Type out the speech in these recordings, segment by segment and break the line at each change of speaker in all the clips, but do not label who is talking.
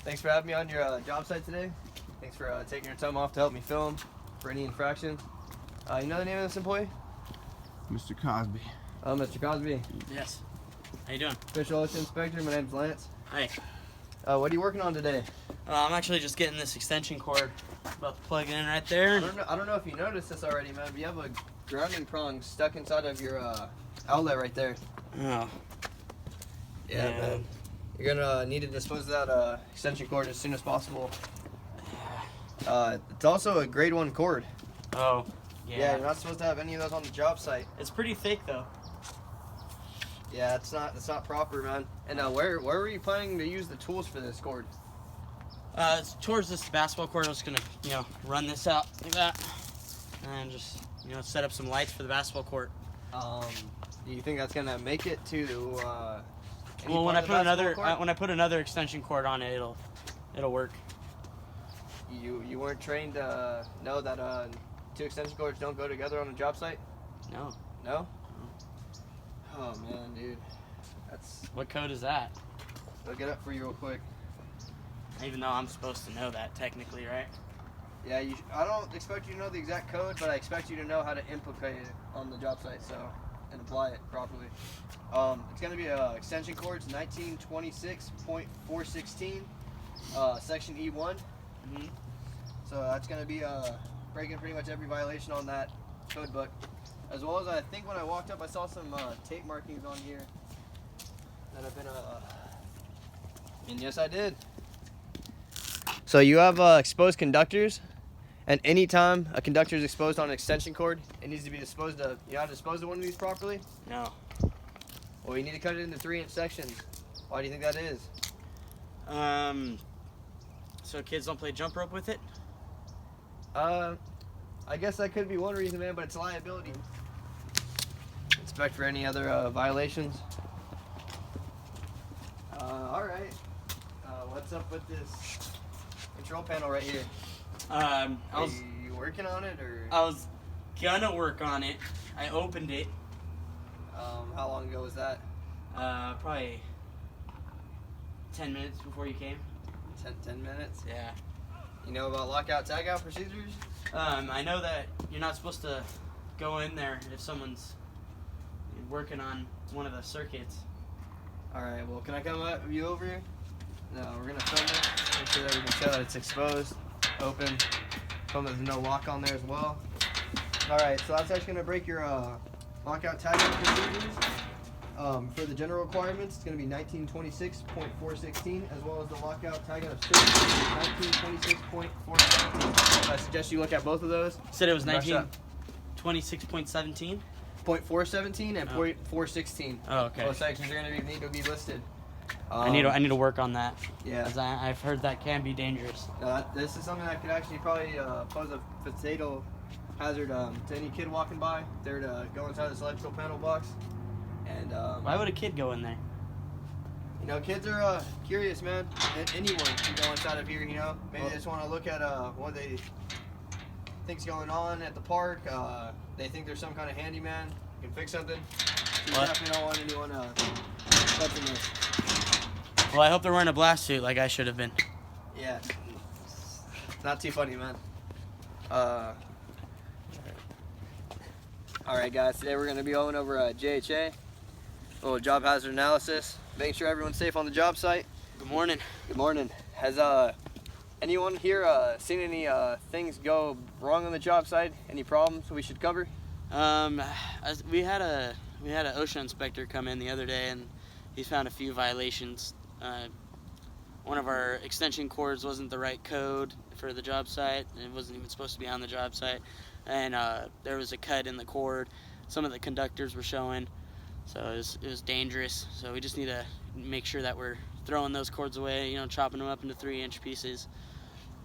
Thanks for having me on your job site today. Thanks for taking your time off to help me film for any infraction. You know the name of this employee?
Mr. Cosby.
Oh, Mr. Cosby.
Yes. How you doing?
Official Osha inspector. My name's Lance.
Hi.
What are you working on today?
I'm actually just getting this extension cord. About to plug it in right there.
I don't know if you noticed this already, man, but you have a grounding prong stuck inside of your outlet right there.
Oh.
Yeah, man. You're gonna need to dispose of that extension cord as soon as possible. It's also a grade 1 cord.
Oh.
Yeah, you're not supposed to have any of those on the job site.
It's pretty thick though.
Yeah, it's not proper, man. And where were you planning to use the tools for this cord?
It's towards this basketball court. I was gonna, run this out like that, and just, set up some lights for the basketball court.
Do you think that's gonna make it to?
Well, when I put another extension cord on it, it'll work.
You weren't trained to know that 2 extension cords don't go together on a job site?
No.
No? Oh man, dude.
What code is that?
I'll get up for you real quick.
Even though I'm supposed to know that technically, right?
Yeah, I don't expect you to know the exact code, but I expect you to know how to implicate it on the job site, and apply it properly. It's going to be extension cords 1926.416, section E1.
Mm-hmm.
So that's going to be breaking pretty much every violation on that code book. As well as I think when I walked up, I saw some tape markings on here that have been, and yes, I did. So you have exposed conductors, and anytime a conductor is exposed on an extension cord, it needs to be disposed of. You know how to dispose of one of these properly?
No.
Well, you need to cut it into 3-inch sections. Why do you think that is?
So kids don't play jump rope with it?
I guess that could be one reason, man, but it's liability. Inspect for any other violations. All right. What's up with this control panel right here? Are you working on it, or?
I was gonna work on it. I opened it.
How long ago was that?
Probably 10 minutes before you came.
10 minutes?
Yeah.
You know about lockout tagout procedures?
I know that you're not supposed to go in there if someone's working on one of the circuits.
Alright, well, can I come up you over here? No, we're going to film it. Make sure that we can show that it's exposed, open. Film there's no lock on there as well. Alright, so that's actually going to break your lockout tagout procedures. For the general requirements, it's going to be 1926.416, as well as the lockout tagout of 1926.417. I suggest you look at both of those.
You said it was 1926.17?
.417 and .416.
Oh, okay.
Both sections are going to need to be listed.
I need to work on that.
Yeah.
Because I've heard that can be dangerous.
This is something that could actually probably pose a fatal hazard to any kid walking by. They're to go inside this electrical panel box. And
why would a kid go in there?
You know, kids are curious, man. Anyone can go inside of here. You know, maybe they just want to look at what they think's going on at the park. They think there's some kind of handyman who can fix something. You definitely don't want anyone touching this.
Well, I hope they're wearing a blast suit like I should have been.
Yeah. Not too funny, man. Alright guys, today we're going to be going over JHA, a little job hazard analysis, making sure everyone's safe on the job site.
Good morning.
Good morning. Has anyone here seen any things go wrong on the job site? Any problems we should cover?
We had an OSHA inspector come in the other day, and he's found a few violations. One of our extension cords wasn't the right code for the job site, and it wasn't even supposed to be on the job site. And there was a cut in the cord. Some of the conductors were showing, so it was dangerous. So we just need to make sure that we're throwing those cords away, chopping them up into 3-inch pieces,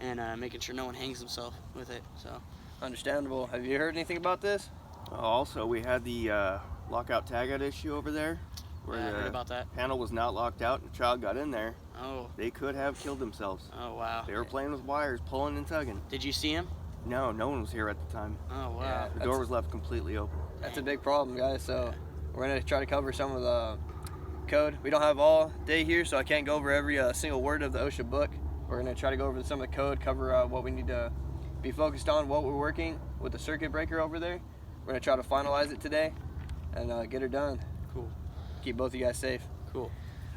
and making sure no one hangs himself with it. So
understandable. Have you heard anything about this?
Also, we had the lockout tagout issue over there, where
I heard about that.
panel was not locked out and a child got in there.
Oh.
They could have killed themselves.
Oh, wow.
They were playing with wires, pulling and tugging.
Did you see him?
No one was here at the time.
Oh, wow.
Yeah,
The door was left completely open.
That's a big problem, guys. So we're going to try to cover some of the code. We don't have all day here, so I can't go over every single word of the OSHA book. We're going to try to go over some of the code, cover what we need to be focused on, what we're working with the circuit breaker over there. We're going to try to finalize it today and get her done.
Cool.
Keep both of you guys safe.
Cool.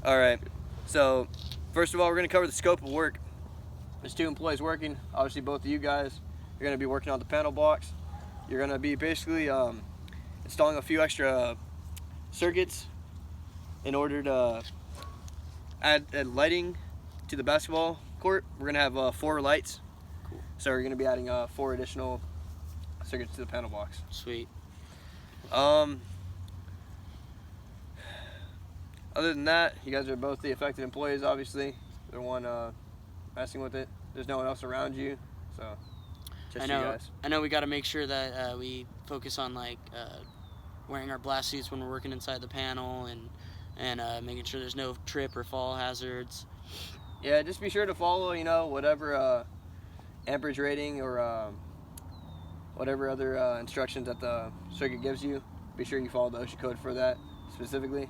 All right. So first of all, we're going to cover the scope of work. There's 2 employees working. Obviously, both of you guys, you're going to be working on the panel blocks. You're going to be basically installing a few extra circuits in order to add lighting to the basketball court. We're going to have 4 lights.
Cool.
So we're going to be adding 4 additional circuits to the panel blocks.
Sweet.
Other than that, you guys are both the affected employees, obviously. They're one messing with it. There's no one else around you, so just you guys.
I know we got to make sure that we focus on like wearing our blast suits when we're working inside the panel and making sure there's no trip or fall hazards.
Yeah, just be sure to follow, whatever amperage rating or whatever other instructions that the circuit gives you. Be sure you follow the OSHA code for that specifically.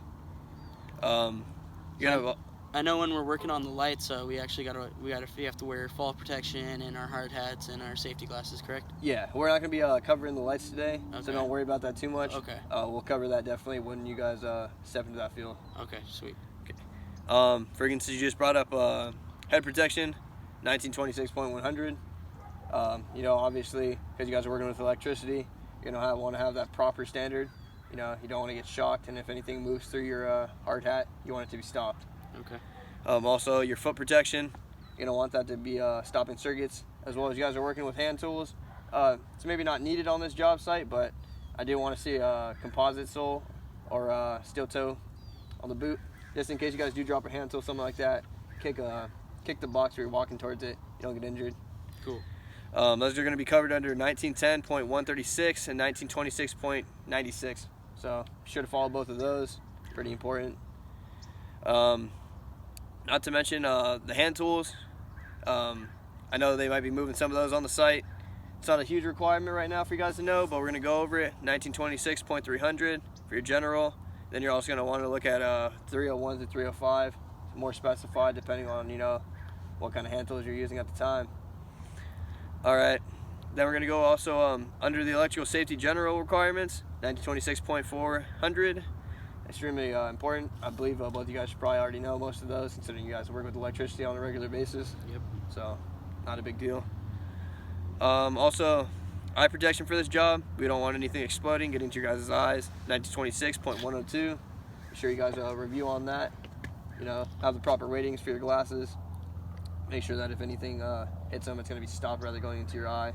I know when we're working on the lights, we have to wear fall protection and our hard hats and our safety glasses, correct?
Yeah, we're not going to be covering the lights today,
Okay.
so don't worry about that too much.
Okay.
We'll cover that definitely when you guys step into that field.
Okay, sweet.
For instance, you just brought up head protection, 1926.100. Obviously, because you guys are working with electricity, you're going to want to have that proper standard. You don't want to get shocked, and if anything moves through your hard hat, you want it to be stopped.
Okay.
Also, your foot protection, you're going to want that to be stopping circuits, as well as you guys are working with hand tools. It's maybe not needed on this job site, but I do want to see a composite sole or steel toe on the boot, just in case you guys do drop a hand tool, something like that. Kick the box where you're walking towards it. You don't get injured.
Cool.
Those are going to be covered under 1910.136 and 1926.96. So be sure to follow both of those. Pretty important. Not to mention the hand tools. I know they might be moving some of those on the site. It's not a huge requirement right now for you guys to know, but we're going to go over it. 1926.300 for your general. Then you're also going to want to look at 301 to 305. More specified depending on, what kind of hand tools you're using at the time. Alright, then we're going to go also under the electrical safety general requirements, 1926.400. Extremely important. I believe both of you guys should probably already know most of those, considering you guys work with electricity on a regular basis.
Yep.
So, not a big deal. Also, eye protection for this job. We don't want anything exploding, getting to your guys' eyes. 1926.102. Be sure you guys review on that. Have the proper ratings for your glasses. Make sure that if anything hits them, it's going to be stopped rather going into your eye.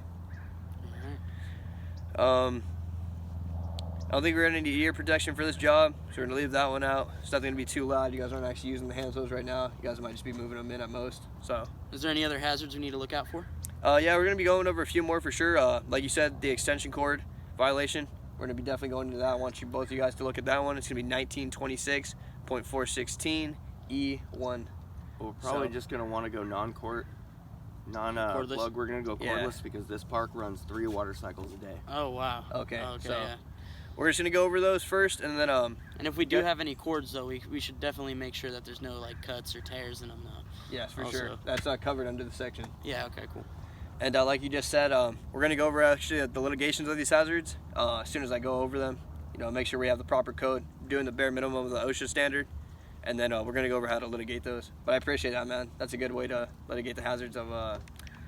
Alright.
I don't think we're going to need ear protection for this job, so we're going to leave that one out. It's not going to be too loud. You guys aren't actually using the hand tools right now. You guys might just be moving them in at most. So,
Is there any other hazards we need to look out for?
yeah, we're going to be going over a few more for sure. Like you said, the extension cord violation. We're going to be definitely going into that. I want both of you guys to look at that one. It's going to be 1926.416 E1.
We're probably just going to want to go non-plug. We're going to go cordless because this park runs 3 water cycles a day.
Oh, wow.
Okay, so
yeah.
we're just going to go over those first, and then...
And if we do have any cords, though, we should definitely make sure that there's no, cuts or tears in them, though.
Yes, for sure. That's covered under the section.
Yeah, okay, cool.
And like you just said, we're going to go over actually the litigations of these hazards as soon as I go over them. Make sure we have the proper code, doing the bare minimum of the OSHA standard, and then we're going to go over how to litigate those. But I appreciate that, man. That's a good way to litigate the hazards of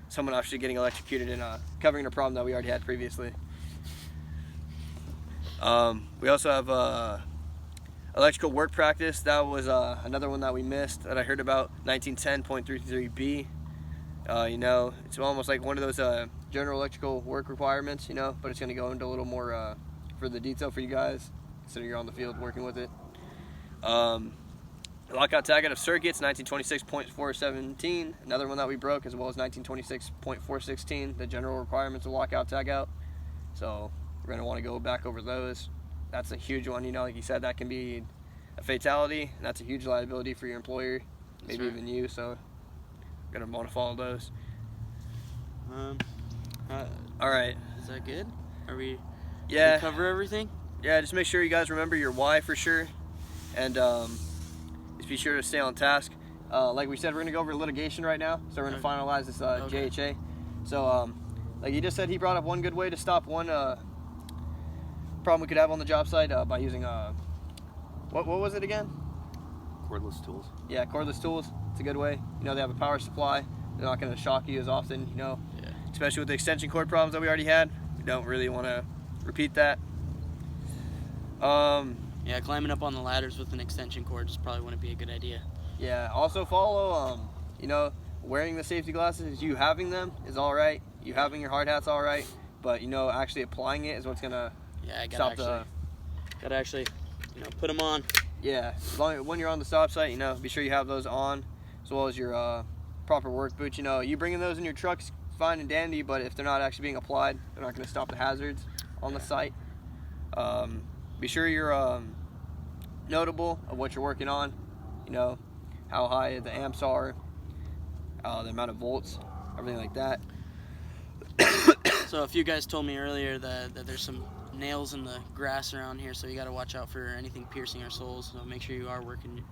someone actually getting electrocuted and covering a problem that we already had previously. We also have electrical work practice. That was another one that we missed that I heard about, 1910.33B. It's almost like one of those general electrical work requirements, but it's going to go into a little more for the detail for you guys, considering you're on the field working with it. Lockout tagout of circuits, 1926.417, another one that we broke, as well as 1926.416, the general requirements of lockout tagout. So we're going to want to go back over those. That's a huge one, like you said, that can be a fatality, and that's a huge liability for your employer, maybe even you, so we're going to want to follow those. All right.
Is that good? Are we...
Yeah.
Did we cover everything?
Yeah, just make sure you guys remember your why for sure, and just be sure to stay on task. like we said, we're gonna go over litigation right now. So we're gonna finalize this JHA. So like you just said, he brought up one good way to stop one problem we could have on the job site by using what was it again?
Cordless tools.
Yeah, cordless tools. It's a good way. You know, they have a power supply. They're not going to shock you as often, you know.
Yeah.
Especially with the extension cord problems that we already had. We don't really want to repeat that.
Yeah, climbing up on the ladders with an extension cord just probably wouldn't be a good idea.
Yeah, also follow, you know, wearing the safety glasses, you having them is all right. You having your hard hat's all right. But, you know, actually applying it is what's going to stop
gotta actually, you know, put them on.
Yeah, as long as when you're on the stop site, you know, be sure you have those on, as well as your proper work boots. You know, you bringing those in your truck's fine and dandy, but if they're not actually being applied, they're not going to stop the hazards on the site. Be sure you're notable of what you're working on. You know, how high the amps are, the amount of volts, everything like that.
So a few guys told me earlier that there's some nails in the grass around here, so you got to watch out for anything piercing our soles. So make sure you are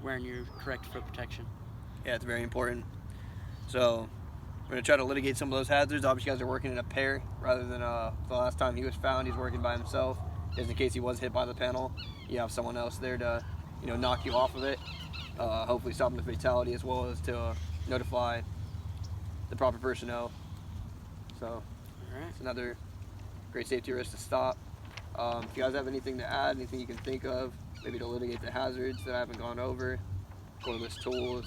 wearing your correct foot protection.
Yeah, it's very important. So we're going to try to litigate some of those hazards. Obviously, you guys are working in a pair rather than the last time he was found, he's working by himself. Just in case he was hit by the panel, you have someone else there to, you know, knock you off of it. Hopefully stopping the fatality, as well as to notify the proper personnel. So it's another great safety risk to stop. If you guys have anything to add, anything you can think of, maybe to litigate the hazards that I haven't gone over, cordless tools,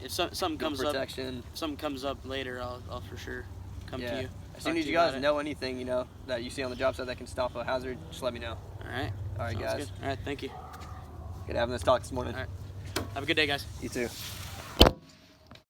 if something comes
protection.
If something comes up later, I'll for sure come to you.
As soon as you guys know anything, you know, that you see on the job site that can stop a hazard, just let me know.
All right.
All right,
Sounds
guys.
good. All right, thank you.
Good having this talk this morning.
All right. Have a good day, guys.
You too.